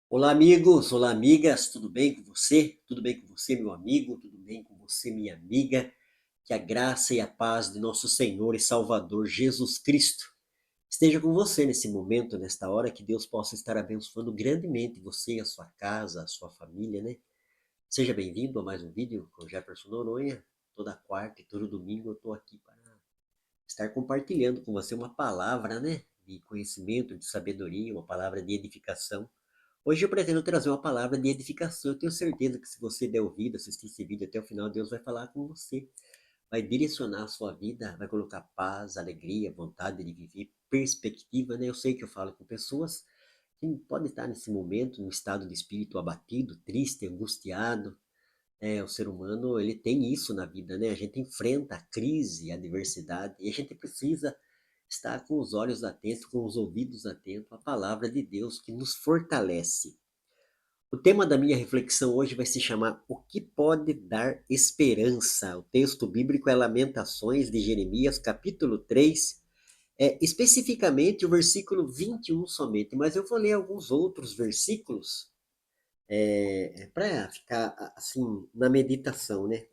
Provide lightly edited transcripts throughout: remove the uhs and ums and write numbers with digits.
Olá, amigos, olá, amigas, tudo bem com você? Tudo bem com você, meu amigo? Tudo bem com você, minha amiga? Que a graça e a paz de nosso Senhor e Salvador Jesus Cristo esteja com você nesse momento, nesta hora, que Deus possa estar abençoando grandemente você, a sua casa, a sua família, né? Seja bem-vindo a mais um vídeo com Jefferson Noronha. Toda quarta e todo domingo eu estou aqui para estar compartilhando com você uma palavra, né? De conhecimento, de sabedoria, uma palavra de edificação. Hoje eu pretendo trazer uma palavra de edificação. Eu tenho certeza que se você der ouvido, assistir esse vídeo até o final, Deus vai falar com você. Vai direcionar a sua vida, vai colocar paz, alegria, vontade de viver, perspectiva, né? Eu sei que eu falo com pessoas que podem estar nesse momento, num estado de espírito abatido, triste, angustiado. O ser humano, ele tem isso na vida, né? A gente enfrenta a crise, a adversidade, e a gente precisa estar com os olhos atentos, com os ouvidos atentos à palavra de Deus que nos fortalece. O tema da minha reflexão hoje vai se chamar O que pode dar esperança? O texto bíblico é Lamentações de Jeremias, capítulo 3, especificamente o versículo 21 somente, mas eu vou ler alguns outros versículos para ficar assim na meditação, né?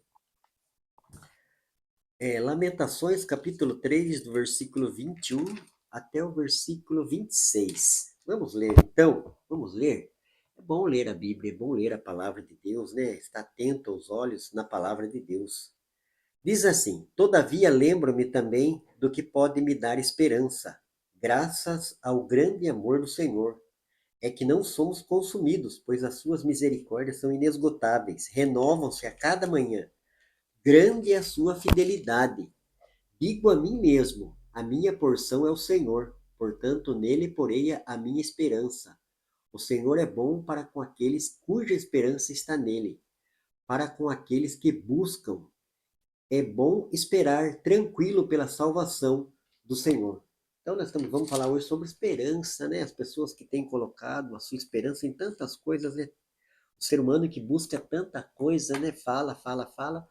Lamentações, capítulo 3, do versículo 21 até o versículo 26. Vamos ler então? Vamos ler? É bom ler a Bíblia, é bom ler a palavra de Deus, né? Estar atento aos olhos na palavra de Deus. Diz assim: Todavia lembro-me também do que pode me dar esperança, graças ao grande amor do Senhor. É que não somos consumidos, pois as suas misericórdias são inesgotáveis, renovam-se a cada manhã. Grande é a sua fidelidade. Digo a mim mesmo: a minha porção é o Senhor, portanto nele porei a minha esperança. O Senhor é bom para com aqueles cuja esperança está nele, para com aqueles que buscam. É bom esperar tranquilo pela salvação do Senhor. Então vamos falar hoje sobre esperança, né? As pessoas que têm colocado a sua esperança em tantas coisas, né? O ser humano que busca tanta coisa, né? Fala, fala, fala,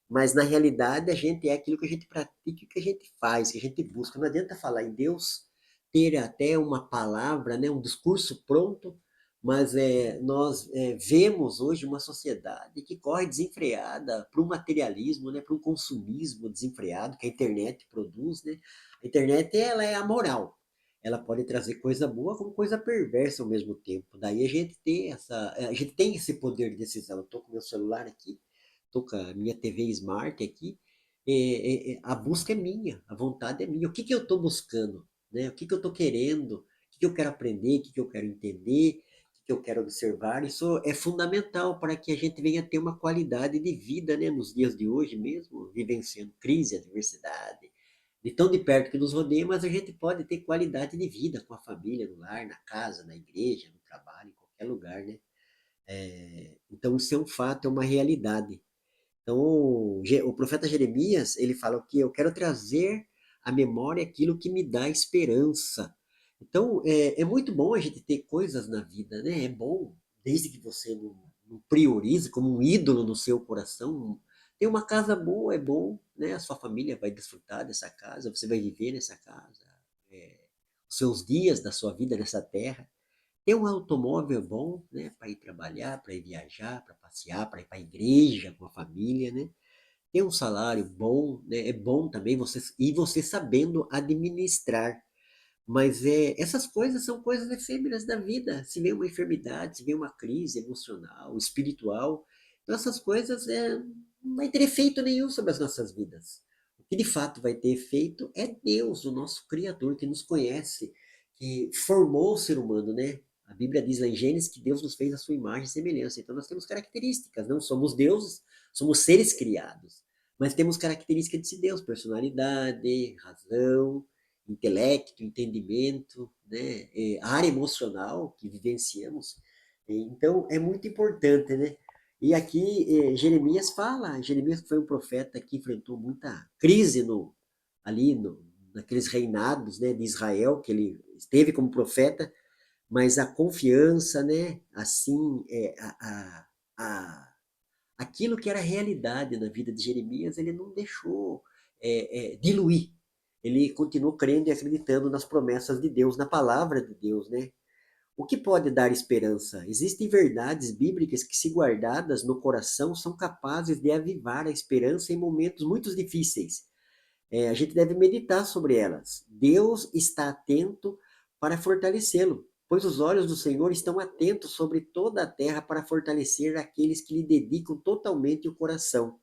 mas na realidade a gente é aquilo que a gente pratica, que a gente faz, que a gente busca. Não adianta falar em Deus, ter até uma palavra, né, um discurso pronto, mas nós vemos hoje uma sociedade que corre desenfreada para o materialismo, né, para o consumismo desenfreado que a internet produz. Né? A internet ela é amoral. Ela pode trazer coisa boa como coisa perversa ao mesmo tempo. Daí a gente tem esse poder de decisão. Eu estou com meu celular aqui, estou com a minha TV Smart aqui, a busca é minha, a vontade é minha. O que que eu estou buscando? Né? O que que eu estou querendo? O que que eu quero aprender? O que que eu quero entender? O que que eu quero observar? Isso é fundamental para que a gente venha ter uma qualidade de vida, né? Nos dias de hoje mesmo, vivenciando crise, adversidade, de tão de perto que nos rodeia, mas a gente pode ter qualidade de vida com a família, no lar, na casa, na igreja, no trabalho, em qualquer lugar, né? Então isso é um fato, é uma realidade. Então, o profeta Jeremias, ele fala que eu quero trazer à memória aquilo que me dá esperança. Então, é muito bom a gente ter coisas na vida, né? É bom, desde que você não priorize como um ídolo no seu coração. Ter uma casa boa é bom, né? A sua família vai desfrutar dessa casa, você vai viver nessa casa, é, os seus dias da sua vida nessa terra. Ter um automóvel bom, né, para ir trabalhar, para ir viajar, para passear, para ir para a igreja com a família, né? Ter um salário bom, né, é bom também você sabendo administrar. Mas essas coisas são coisas efêmeras da vida. Se vem uma enfermidade, se vem uma crise emocional, espiritual, então essas coisas não vai ter efeito nenhum sobre as nossas vidas. O que de fato vai ter efeito é Deus, o nosso Criador, que nos conhece, que formou o ser humano, né? A Bíblia diz lá em Gênesis que Deus nos fez a sua imagem e semelhança. Então nós temos características, não somos deuses, somos seres criados. Mas temos características de Deus, personalidade, razão, intelecto, entendimento, né? A área emocional que vivenciamos. Então, é muito importante, né? E aqui, Jeremias fala, Jeremias foi um profeta que enfrentou muita crise ali naqueles reinados, né, de Israel, que ele esteve como profeta, mas a confiança, né, assim, aquilo que era realidade na vida de Jeremias, ele não deixou diluir. Ele continuou crendo e acreditando nas promessas de Deus, na palavra de Deus, né? O que pode dar esperança? Existem verdades bíblicas que, se guardadas no coração, são capazes de avivar a esperança em momentos muito difíceis. A gente deve meditar sobre elas. Deus está atento para fortalecê-lo, pois os olhos do Senhor estão atentos sobre toda a terra para fortalecer aqueles que lhe dedicam totalmente o coração.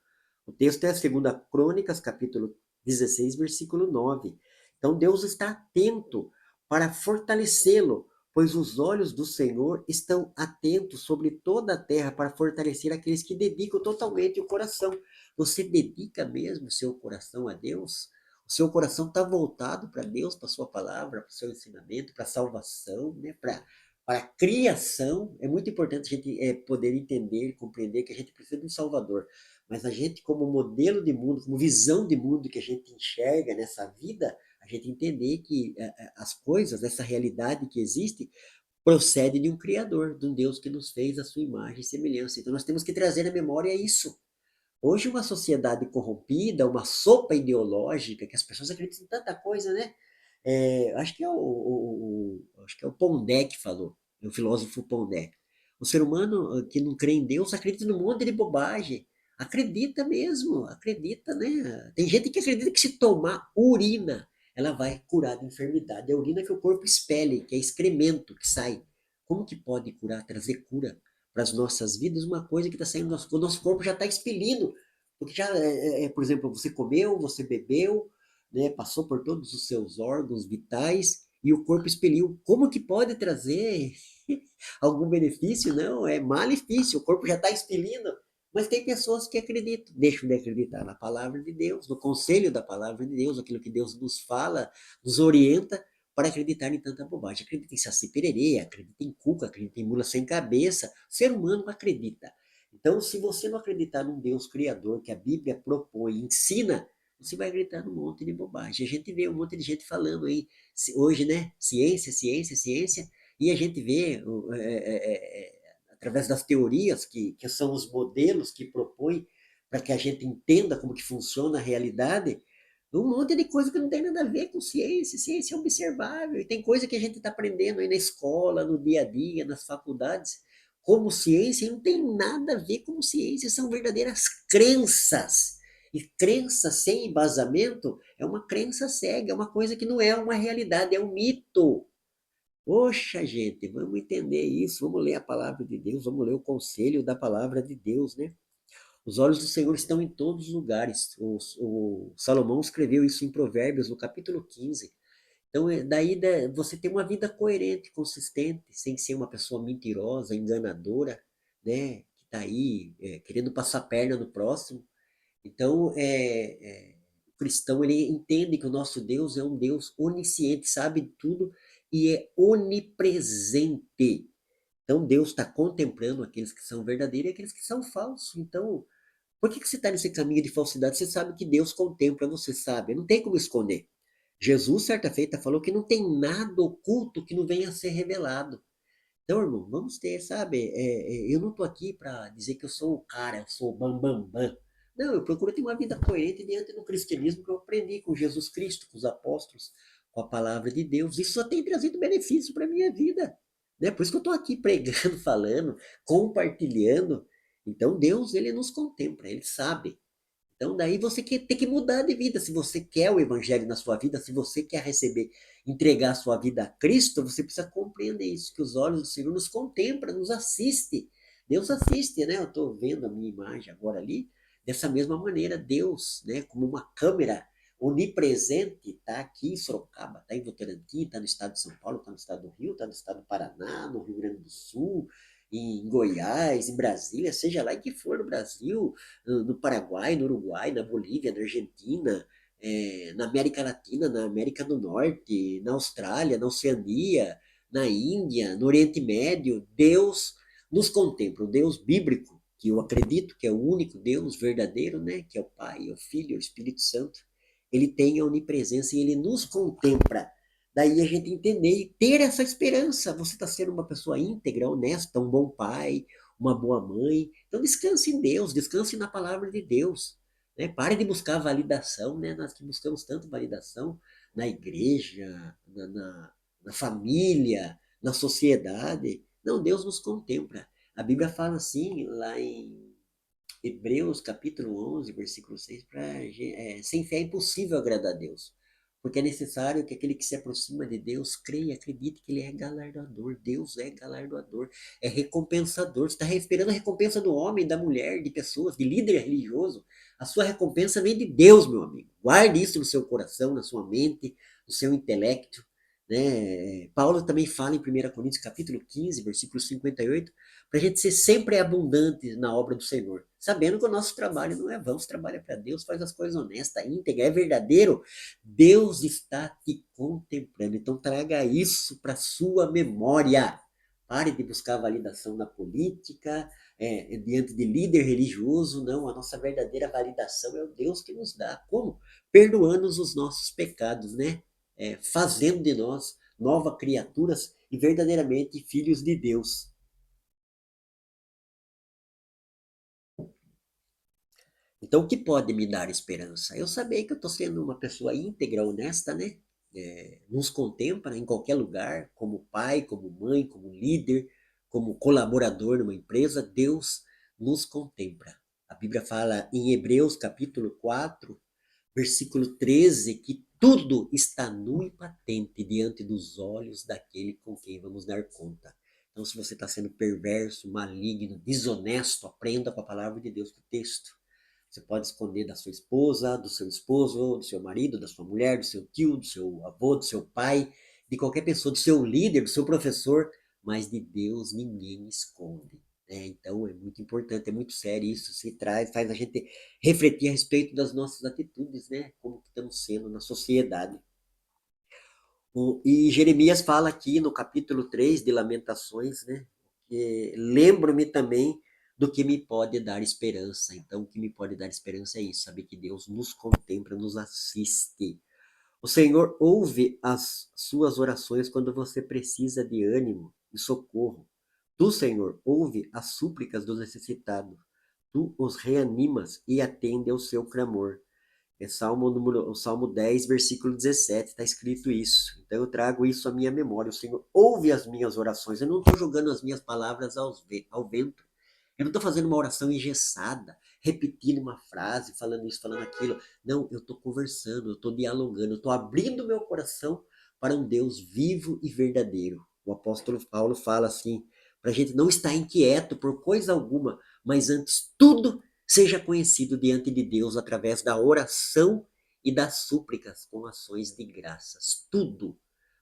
O texto é 2 Crônicas, capítulo 16, versículo 9. Então Deus está atento para fortalecê-lo, pois os olhos do Senhor estão atentos sobre toda a terra para fortalecer aqueles que dedicam totalmente o coração. Você dedica mesmo o seu coração a Deus? O seu coração está voltado para Deus, para a sua palavra, para o seu ensinamento, para a salvação, né? Para a criação. É muito importante a gente poder entender, compreender que a gente precisa de um Salvador. Mas a gente, como modelo de mundo, como visão de mundo que a gente enxerga nessa vida, a gente entender que as coisas, essa realidade que existe, procede de um Criador, de um Deus que nos fez a sua imagem e semelhança. Então nós temos que trazer na memória isso. Hoje, uma sociedade corrompida, uma sopa ideológica, que as pessoas acreditam em tanta coisa, né? Acho que é o Pondé que falou, o filósofo Pondé. O ser humano que não crê em Deus acredita num monte de bobagem. Acredita mesmo, acredita, né? Tem gente que acredita que se tomar urina, ela vai curar de enfermidade. É a urina que o corpo expele, que é excremento que sai. Como que pode curar, trazer cura para as nossas vidas uma coisa que está saindo do o nosso corpo já está expelindo, porque já, por exemplo, você comeu, você bebeu, né, passou por todos os seus órgãos vitais e o corpo expeliu. Como que pode trazer algum benefício? Não, é malefício, o corpo já está expelindo. Mas tem pessoas que acreditam, deixam de acreditar na palavra de Deus, no conselho da palavra de Deus, aquilo que Deus nos fala, nos orienta, para acreditar em tanta bobagem. Acredita em Saci Pererê, acredita em Cuca, acredita em mula sem cabeça. O ser humano acredita. Então, se você não acreditar num Deus criador que a Bíblia propõe, ensina, você vai acreditar num monte de bobagem. A gente vê um monte de gente falando aí, hoje, né? Ciência, ciência, ciência, e a gente vê, através das teorias, que são os modelos que propõem para que a gente entenda como que funciona a realidade, um monte de coisa que não tem nada a ver com ciência. Ciência é observável. E tem coisa que a gente está aprendendo aí na escola, no dia a dia, nas faculdades, como ciência, e não tem nada a ver com ciência. São verdadeiras crenças. E crença sem embasamento é uma crença cega, é uma coisa que não é uma realidade, é um mito. Poxa, gente, vamos entender isso, vamos ler a palavra de Deus, vamos ler o conselho da palavra de Deus, né? Os olhos do Senhor estão em todos os lugares. O Salomão escreveu isso em Provérbios, no capítulo 15. Então, daí você tem uma vida coerente, consistente, sem ser uma pessoa mentirosa, enganadora, né? Que está aí querendo passar a perna no próximo. Então, o cristão ele entende que o nosso Deus é um Deus onisciente, sabe de tudo e é onipresente. Então, Deus está contemplando aqueles que são verdadeiros e aqueles que são falsos. Então, por que você está nesse caminho de falsidade? Você sabe que Deus contempla, você sabe, não tem como esconder. Jesus, certa feita, falou que não tem nada oculto que não venha a ser revelado. Então, irmão, vamos ter, sabe? Eu não estou aqui para dizer que eu sou o cara, eu sou o bambambam. Bam, bam. Não, eu procuro ter uma vida coerente diante do cristianismo que eu aprendi com Jesus Cristo, com os apóstolos, com a palavra de Deus. Isso só tem trazido benefício para a minha vida. Né? Por isso que eu estou aqui pregando, falando, compartilhando. Então, Deus, ele nos contempla, ele sabe. Então, daí você tem que mudar de vida. Se você quer o evangelho na sua vida, se você quer receber, entregar a sua vida a Cristo, você precisa compreender isso, que os olhos do Senhor nos contemplam, nos assiste. Deus assiste, né? Eu estou vendo a minha imagem agora ali. Dessa mesma maneira, Deus, né, como uma câmera onipresente, está aqui em Sorocaba, está em Votorantim, está no estado de São Paulo, está no estado do Rio, está no estado do Paraná, no Rio Grande do Sul, em Goiás, em Brasília, seja lá em que for no Brasil, no Paraguai, no Uruguai, na Bolívia, na Argentina, na América Latina, na América do Norte, na Austrália, na Oceania, na Índia, no Oriente Médio. Deus nos contempla, o Deus bíblico, que eu acredito que é o único Deus verdadeiro, né? Que é o Pai, o Filho, o Espírito Santo. Ele tem a onipresença e ele nos contempla. Daí a gente entender e ter essa esperança. Você está sendo uma pessoa íntegra, honesta, um bom pai, uma boa mãe. Então descanse em Deus, descanse na palavra de Deus. Né? Pare de buscar validação, né? Nós que buscamos tanto validação na igreja, na família, na sociedade. Não, Deus nos contempla. A Bíblia fala assim, lá em Hebreus capítulo 11, versículo 6, sem fé é impossível agradar a Deus. Porque é necessário que aquele que se aproxima de Deus creia, acredite que Ele é galardoador. Deus é galardoador, é recompensador. Você está esperando a recompensa do homem, da mulher, de pessoas, de líder religioso. A sua recompensa vem de Deus, meu amigo. Guarde isso no seu coração, na sua mente, no seu intelecto. Né? Paulo também fala em 1 Coríntios capítulo 15, versículo 58, para a gente ser sempre abundante na obra do Senhor, sabendo que o nosso trabalho não é vão, você trabalha para Deus, faz as coisas honestas, íntegra, é verdadeiro, Deus está te contemplando, então traga isso para sua memória. Pare de buscar validação na política, diante de líder religioso, não, a nossa verdadeira validação é o Deus que nos dá. Como? Perdoando os nossos pecados, né? Fazendo de nós novas criaturas e verdadeiramente filhos de Deus. Então, o que pode me dar esperança? Eu saber que eu estou sendo uma pessoa íntegra, honesta, né? Nos contempla em qualquer lugar, como pai, como mãe, como líder, como colaborador numa empresa, Deus nos contempla. A Bíblia fala em Hebreus capítulo 4, versículo 13, que tudo está nu e patente diante dos olhos daquele com quem vamos dar conta. Então, se você está sendo perverso, maligno, desonesto, aprenda com a palavra de Deus, com o texto. Você pode esconder da sua esposa, do seu esposo, do seu marido, da sua mulher, do seu tio, do seu avô, do seu pai, de qualquer pessoa, do seu líder, do seu professor, mas de Deus ninguém esconde. Né? Então é muito importante, é muito sério isso, se traz, faz a gente refletir a respeito das nossas atitudes, né? Como que estamos sendo na sociedade. E Jeremias fala aqui no capítulo 3 de Lamentações, né? Lembro-me também do que me pode dar esperança. Então, o que me pode dar esperança é isso, saber que Deus nos contempla, nos assiste. O Senhor ouve as suas orações quando você precisa de ânimo e socorro. Tu, Senhor, ouve as súplicas dos necessitados. Tu os reanimas e atende ao seu clamor. O Salmo 10, versículo 17, está escrito isso. Então eu trago isso à minha memória. O Senhor ouve as minhas orações. Eu não estou jogando as minhas palavras ao vento. Eu não estou fazendo uma oração engessada, repetindo uma frase, falando isso, falando aquilo. Não, eu estou conversando, eu estou dialogando, eu estou abrindo meu coração para um Deus vivo e verdadeiro. O apóstolo Paulo fala assim, para a gente não estar inquieto por coisa alguma, mas antes tudo seja conhecido diante de Deus através da oração e das súplicas com ações de graças. Tudo.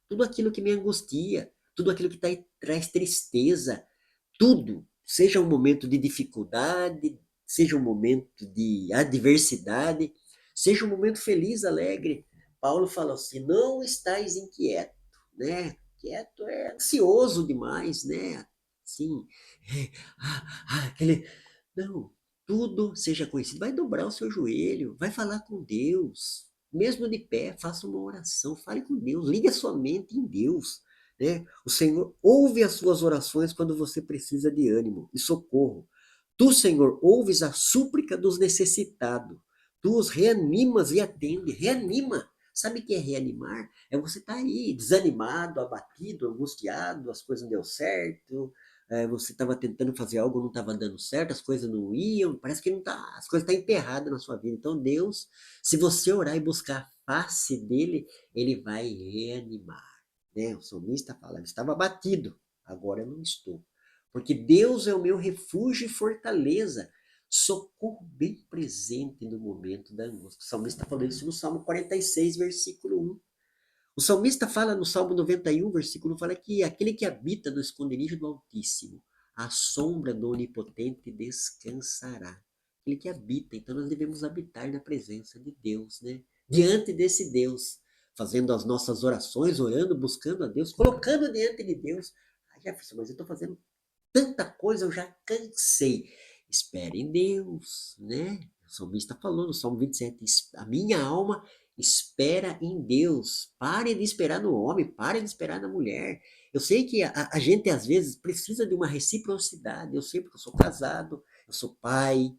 Tudo aquilo que me angustia, tudo aquilo que traz tristeza, tudo. Seja um momento de dificuldade, seja um momento de adversidade, seja um momento feliz, alegre. Paulo fala assim: não estáis inquieto, né? Quieto é ansioso demais, né? Sim, aquele. Não, tudo seja conhecido. Vai dobrar o seu joelho, vai falar com Deus. Mesmo de pé, faça uma oração, fale com Deus, ligue a sua mente em Deus. Né? O Senhor ouve as suas orações quando você precisa de ânimo e socorro. Tu, Senhor, ouves a súplica dos necessitados. Tu os reanimas e atende. Reanima. Sabe o que é reanimar? É você estar aí desanimado, abatido, angustiado, as coisas não deu certo, você estava tentando fazer algo, não estava dando certo, as coisas não iam, parece que não tá, as coisas estão emperradas na sua vida. Então Deus, se você orar e buscar a face dele, ele vai reanimar. Né? O salmista fala, eu estava abatido, agora eu não estou. Porque Deus é o meu refúgio e fortaleza, socorro bem presente no momento da angústia. O salmista falou isso no Salmo 46, versículo 1. O salmista fala no Salmo 91, versículo 1, fala que aquele que habita no esconderijo do Altíssimo, à sombra do Onipotente descansará. Aquele que habita, então nós devemos habitar na presença de Deus, né? Diante desse Deus, fazendo as nossas orações, orando, buscando a Deus, colocando diante de Deus. Ah, Jefferson, mas eu estou fazendo tanta coisa, eu já cansei. Espere em Deus, né? O salmista falou no Salmo 27, a minha alma espera em Deus. Pare de esperar no homem, pare de esperar na mulher. Eu sei que a gente às vezes precisa de uma reciprocidade. Eu sei porque eu sou casado, eu sou pai,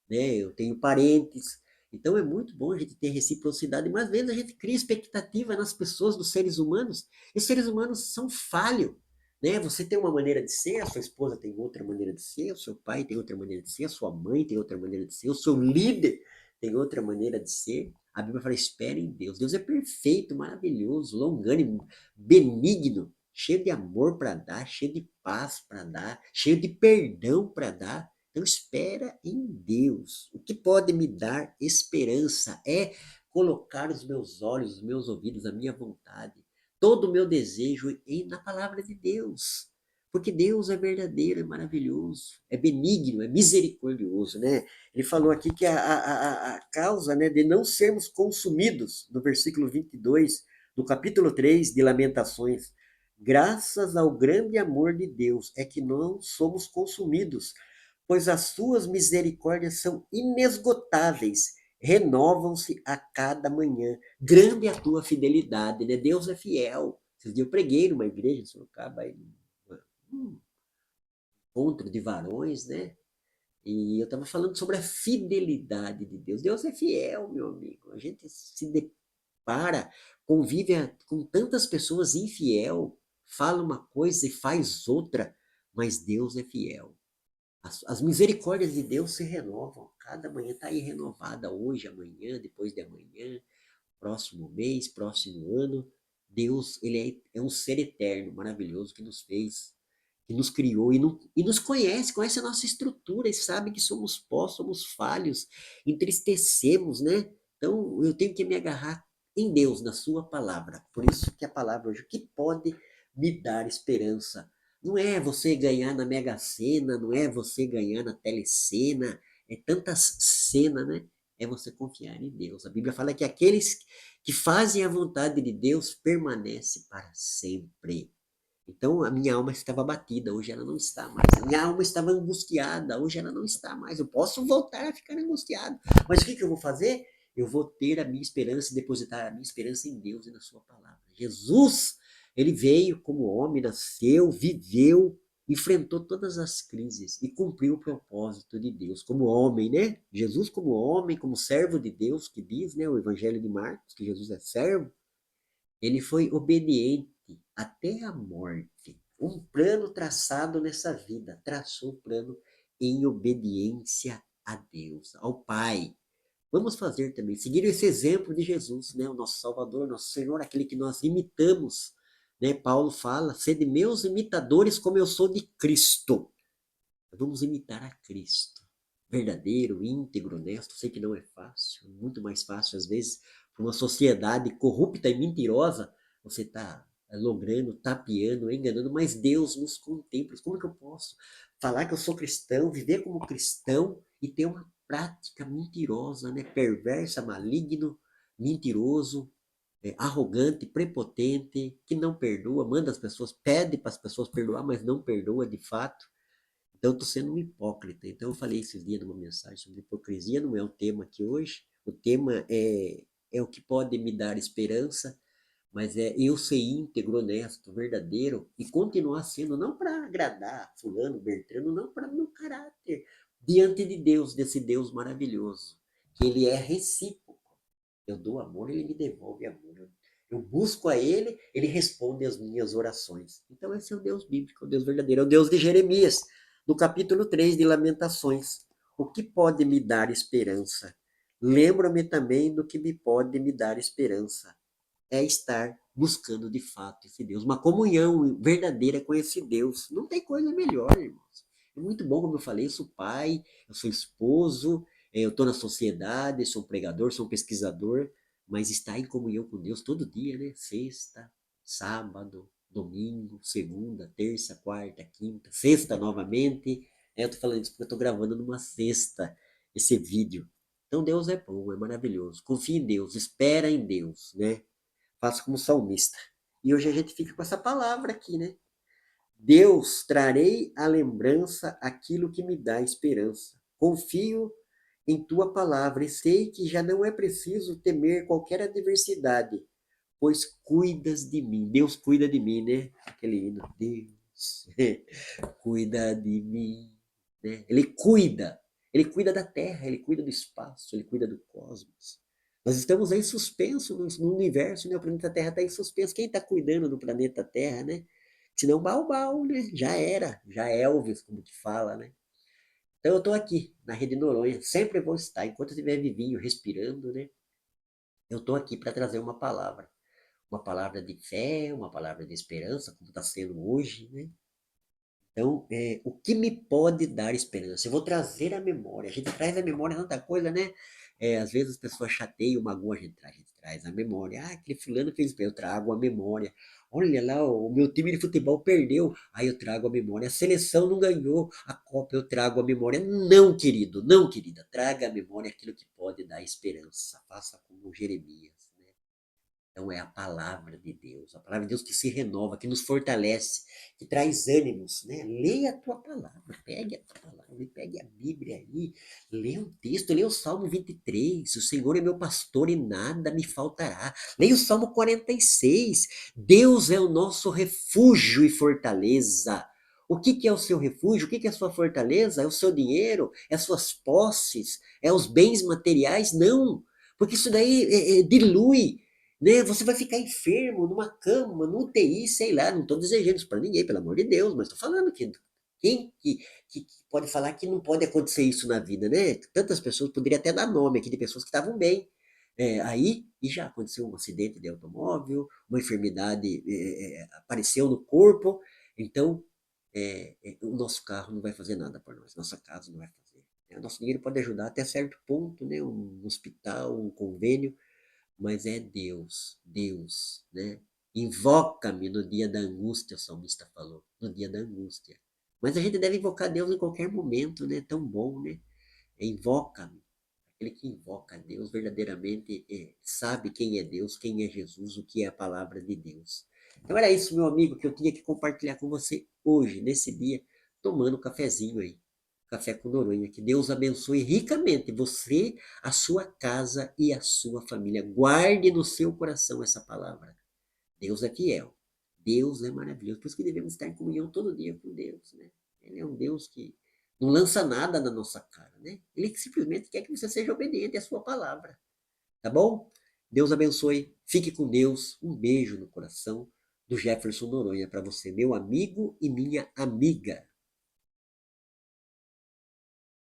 né? Eu tenho parentes. Então é muito bom a gente ter reciprocidade, mas às vezes a gente cria expectativa nas pessoas, nos seres humanos, e os seres humanos são falhos. né? Você tem uma maneira de ser, a sua esposa tem outra maneira de ser, o seu pai tem outra maneira de ser, a sua mãe tem outra maneira de ser, o seu líder tem outra maneira de ser. A Bíblia fala, espere em Deus. Deus é perfeito, maravilhoso, longânimo, benigno, cheio de amor para dar, cheio de paz para dar, cheio de perdão para dar. Então espera em Deus. O que pode me dar esperança é colocar os meus olhos, os meus ouvidos, a minha vontade, todo o meu desejo na palavra de Deus. Porque Deus é verdadeiro, é maravilhoso, é benigno, é misericordioso, né? Ele falou aqui que a causa, né, de não sermos consumidos, no versículo 22 do capítulo 3 de Lamentações, graças ao grande amor de Deus, é que não somos consumidos, pois as suas misericórdias são inesgotáveis, renovam-se a cada manhã. Grande é a tua fidelidade, né? Deus é fiel. Esses dias eu preguei numa igreja em Sorocaba, aí, um encontro de varões, né? E eu estava falando sobre a fidelidade de Deus. Deus é fiel, meu amigo. A gente se depara, convive com tantas pessoas infiel, fala uma coisa e faz outra, mas Deus é fiel. As misericórdias de Deus se renovam. Cada manhã está aí renovada, hoje, amanhã, depois de amanhã, próximo mês, próximo ano. Deus, ele é um ser eterno, maravilhoso, que nos fez, que nos criou e nos conhece, conhece a nossa estrutura e sabe que somos pó, somos falhos, entristecemos, né? Então, eu tenho que me agarrar em Deus, na sua palavra. Por isso que a palavra hoje, o que pode me dar esperança? Não é você ganhar na Mega Sena, não é você ganhar na Telecena, é tantas cenas, né? É você confiar em Deus. A Bíblia fala que aqueles que fazem a vontade de Deus permanece para sempre. Então a minha alma estava abatida, hoje ela não está mais. A minha alma estava angustiada, hoje ela não está mais. Eu posso voltar a ficar angustiado, mas o que eu vou fazer? Eu vou ter a minha esperança, depositar a minha esperança em Deus e na sua palavra. Jesus, ele veio como homem, nasceu, viveu, enfrentou todas as crises e cumpriu o propósito de Deus como homem, né? Jesus como homem, como servo de Deus, que diz, né, o Evangelho de Marcos, que Jesus é servo, ele foi obediente até a morte. Um plano traçado nessa vida, traçou o plano em obediência a Deus, ao Pai. Vamos fazer também, seguir esse exemplo de Jesus, né? O nosso Salvador, nosso Senhor, aquele que nós imitamos. Né? Paulo fala, sede meus imitadores como eu sou de Cristo. Vamos imitar a Cristo. Verdadeiro, íntegro, honesto. Sei que não é fácil, muito mais fácil às vezes para uma sociedade corrupta e mentirosa. Você está logrando, tapeando, enganando, mas Deus nos contempla. Como que eu posso falar que eu sou cristão, viver como cristão e ter uma prática mentirosa, né? Perversa, maligno, mentiroso, arrogante, prepotente, que não perdoa, manda as pessoas, pede para as pessoas perdoar, mas não perdoa de fato. Então, eu estou sendo um hipócrita. Então, eu falei esses dias numa mensagem sobre hipocrisia, não é o tema aqui hoje. O tema é o que pode me dar esperança, mas é eu ser íntegro, honesto, verdadeiro e continuar sendo, não para agradar fulano, Bertrano, não para meu caráter, diante de Deus, desse Deus maravilhoso, que ele é recíproco. Eu dou amor, ele me devolve amor. Eu busco a ele, ele responde às minhas orações. Então, esse é o Deus bíblico, o Deus verdadeiro, é o Deus de Jeremias, no capítulo 3 de Lamentações. O que pode me dar esperança? Lembra-me também do que me pode me dar esperança. É estar buscando de fato esse Deus, uma comunhão verdadeira com esse Deus. Não tem coisa melhor, irmãos. É muito bom, como eu falei, eu sou pai, eu sou esposo, eu estou na sociedade, sou um pregador, sou um pesquisador, mas estar em comunhão com Deus todo dia, né? Sexta, sábado, domingo, segunda, terça, quarta, quinta, sexta novamente. Eu estou falando isso porque eu estou gravando numa sexta esse vídeo. Então Deus é bom, é maravilhoso. Confie em Deus, espera em Deus, né? Faça como salmista. E hoje a gente fica com essa palavra aqui, né? Deus, trarei à lembrança aquilo que me dá esperança. Confio em tua palavra e sei que já não é preciso temer qualquer adversidade, pois cuidas de mim. Deus cuida de mim, né? Aquele hino. Deus cuida de mim. Né? Ele cuida da terra, ele cuida do espaço, ele cuida do cosmos. Nós estamos aí suspensos no universo, né? O planeta Terra está em suspenso. Quem está cuidando do planeta Terra, né? Senão, bau, né? Já Elvis, como que fala, né? Então eu estou aqui, na Rede Noronha, sempre vou estar, enquanto eu estiver vivinho, respirando, né? Eu estou aqui para trazer uma palavra de fé, uma palavra de esperança, como está sendo hoje, né? Então, o que me pode dar esperança? Eu vou trazer a memória. A gente traz a memória tanta coisa, né? Às vezes as pessoas chateiam, magoam a gente traz a memória. Ah, aquele fulano fez bem, eu trago a memória. Olha lá, o meu time de futebol perdeu. Aí eu trago a memória. A seleção não ganhou a Copa, eu trago a memória. Não, querido, não, querida. Traga a memória aquilo que pode dar esperança. Faça como Jeremias, né? Então é a palavra de Deus, a palavra de Deus que se renova, que nos fortalece, que traz ânimos, né? Leia a tua palavra, pegue a tua palavra, pegue a Bíblia aí, leia um texto, leia o Salmo 23, o Senhor é meu pastor e nada me faltará. Leia o Salmo 46, Deus é o nosso refúgio e fortaleza. O que que é o seu refúgio? O que que é a sua fortaleza? É o seu dinheiro? É as suas posses? É os bens materiais? Não, porque isso daí dilui, né? Você vai ficar enfermo numa cama, no UTI, sei lá, não estou desejando isso para ninguém, pelo amor de Deus, mas estou falando que quem que pode falar que não pode acontecer isso na vida, né? Tantas pessoas, poderia até dar nome aqui de pessoas que estavam bem, aí, e já aconteceu um acidente de automóvel, uma enfermidade apareceu no corpo, então o nosso carro não vai fazer nada por nós, nossa casa não vai fazer. Nosso dinheiro pode ajudar até certo ponto, né? Um hospital, um convênio, mas é Deus, Deus, né? Invoca-me no dia da angústia, o salmista falou, no dia da angústia. Mas a gente deve invocar Deus em qualquer momento, né? Tão bom, né? Invoca-me. Aquele que invoca a Deus verdadeiramente sabe quem é Deus, quem é Jesus, o que é a palavra de Deus. Então era isso, meu amigo, que eu tinha que compartilhar com você hoje, nesse dia, tomando um cafezinho aí. Café com Noronha. Que Deus abençoe ricamente você, a sua casa e a sua família. Guarde no seu coração essa palavra. Deus é fiel. Deus é maravilhoso. Por isso que devemos estar em comunhão todo dia com Deus, né? Ele é um Deus que não lança nada na nossa cara, né? Ele simplesmente quer que você seja obediente à sua palavra. Tá bom? Deus abençoe. Fique com Deus. Um beijo no coração do Jefferson Noronha para você, meu amigo e minha amiga.